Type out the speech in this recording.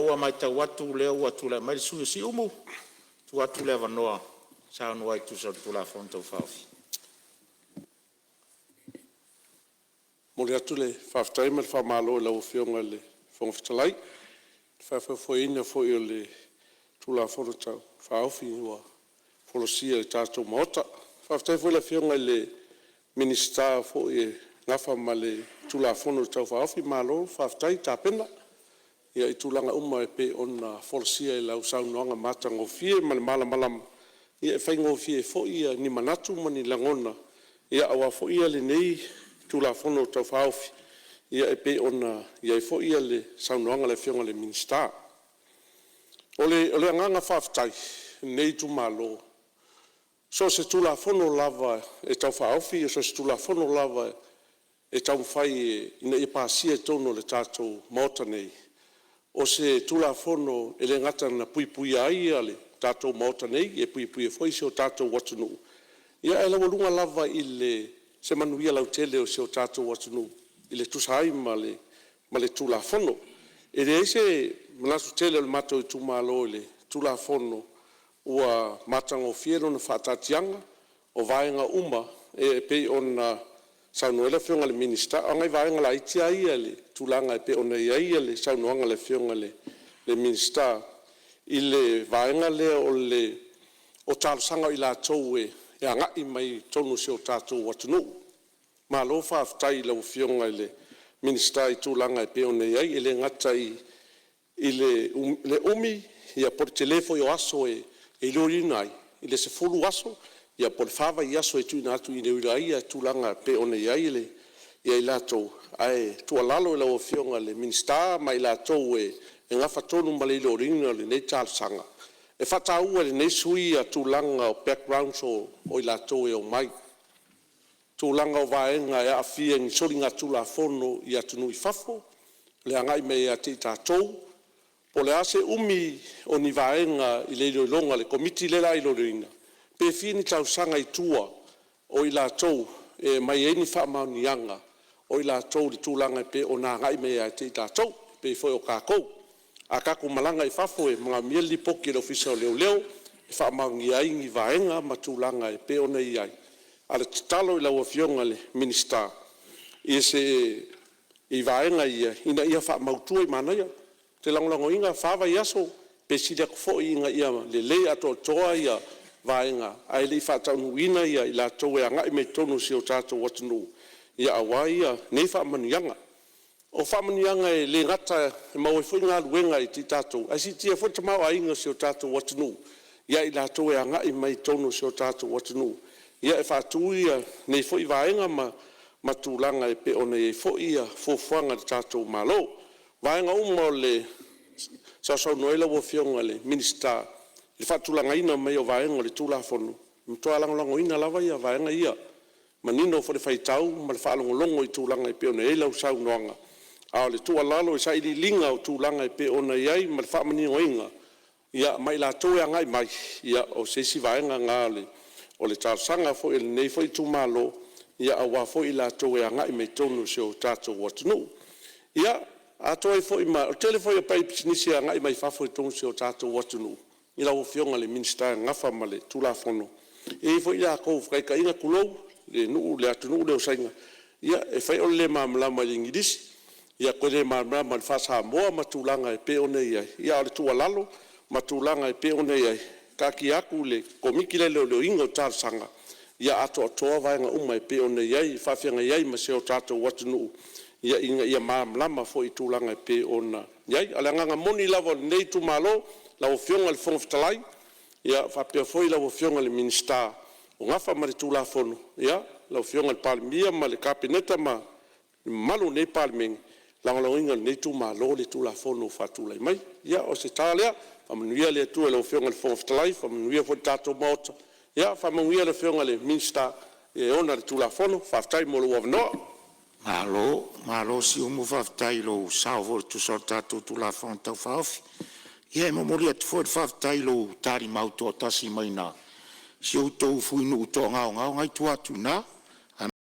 ua mai tau atu lea ua tula mai sui si umu tu atu lea vanoa sa no ai tu sa tula fonto fafi mo le atu le faftai mal fa malo la o fionga le fong fitalai fa foi ina foi le tula fonto tau fa ofi ua folosia e tatou maota faftai foi la fionga le minista foi ngafa male tula fonto tau fa ofi malo faftai tapena ia i tulaga uma e pe ona folosia e lau saunoaga matagofie ma le malamalama ia e faigofie foʻi ia ni manatu ma ni lagona ia auā foʻi ia lenei tulafono taufaofi ia e pe ona iai foʻi ia le saunoaga le fioga le minista o le agaga faafetai nei tumālō so se tulafono lava e taufaofi so se tulafono lava e taumafai ina ia pasia e tonu o le tatou maota nei o se tulafono e le ngata na puipui ai ale tatou maota nei e puipui e foi se o tatou watunuu ia e laualunga lava i le se manuia lautele o se o tatou watunuu i le tusai ma le tulafono e le se manasu tele o le matou i tumālō i le tulafono ua matagofie lona faatatiaga o vaega uma e pei ona saunoela fionga le minista anga vaenga la itia ia le tulanga e pe ona ia le saunoanga le fionga le minista i le vaenga le o talosanga i la tou e anga i mai tonu se o tatou watunu ma lo faafetai lau fionga i le minista i tulanga e pe ona ia i le ngata i le umi ia por telefo i o aso e lorina i le sefulu aso ia por fava ia so tu na tu ine ia tulanga pe ona ia ile ia ila to ai tu alalo la ofionga le minista mai la to e nga fatonu male lo ringa le nei tal sanga e fata u le nei sui a tulanga o background so o ila to e o mai tulanga o vaenga ia afia ni solinga tula fono ia tunu i fafo le angai me ia te tatou po le ase umi o ni vaenga i le longa le komiti le la i lo ringa pe fini tausanga i tua o i lātou e mai eni whaamaunianga o i lātou li tūlanga pe o nā ngai mea te i tātou pe foi o kākou a kako malanga i whafo e mga mieli poki le ofisa o leo leo e whaamaungi ai ngi vaenga ma tūlanga e pe o nei ai ale talo i lau fionga le minista i se i vaenga ia ina ia whaamautua i mana ia te langlango inga whaava i aso pe sida kufo inga ia le lei ato toa ia vaenga ai le faataunuina ia i latou e agai me tonu se o tatou atunuu ia auā ia nei faamaniaga o faamaniaga e le gata e mau e foi galuega i ti tatou aisitia foi tamaoaiga se o tatou atunuu ia i latou e agai mai tonu se o tatou atunuu ia e faatū ia nei foi vaenga ma tulaga e pe ona iai foi ia fuafuaga le tatou mālō vaenga uma o le sausaunoela ua fioga le minista le faatulagaina mai o vaenga le tulafono matoa lagolagoina lava ia vaenga ia manino fo le faitau ma le faalogologo i tulaga e pe ona iai lau saunoaga a o le tualalo e saʻililiga o tulaga e pe ona iai ma le faamanioiga ia mai latou e agai mai ia o se isi vaenga ga o le talosaga foʻi e lenei foʻi tumālō ia auā foʻi i latou e agai mai tonu se o tatou atunuu ia atoa ai foʻi ma o tele foʻi o pai pisinisi e agai mai fafo i tonu se o tatou atunuu i lau fionga le minista ngafa ma le tulafono e foi ia kou whakaikainga kulou le nuu le atunuu le osainga ia e whai ole le mamalama i ingidisi ia koe le mamalama le whasa moa matulanga e pe one iai ia o le tua lalo matulanga e pe one iai kaki aku le komiki le leo inga o tārsanga ia ato atoa vaenga uma e pe one iai whawhianga iai ma se o tātou atunuu ia inga ia mamalama fo i tūlanga e pe ona iai ale nganga moni lava nei tumālō lau fionga le fongafitalai ia whapea foi lau fionga le minista o ngafa ma le tulafono ia lau fionga le palemia ma le kapineta ma malu nei palmengi lagolagoiga lenei tumālō le tulafono fatulai mai ia o se tālea faamanuia le atua lau fionga le fongafitalai faamanuia foi tatou maota ia faamanuia le fionga le minista e ona le tulafono faafetai mo lou avanoa malo si umu faafetai lou sao fo le tusa o tatou tulafono taufaofi ia e momoli atu foi le faafetai lou talimau toʻatasi mai na si outou fuinuu toʻagaogao gai tuatu na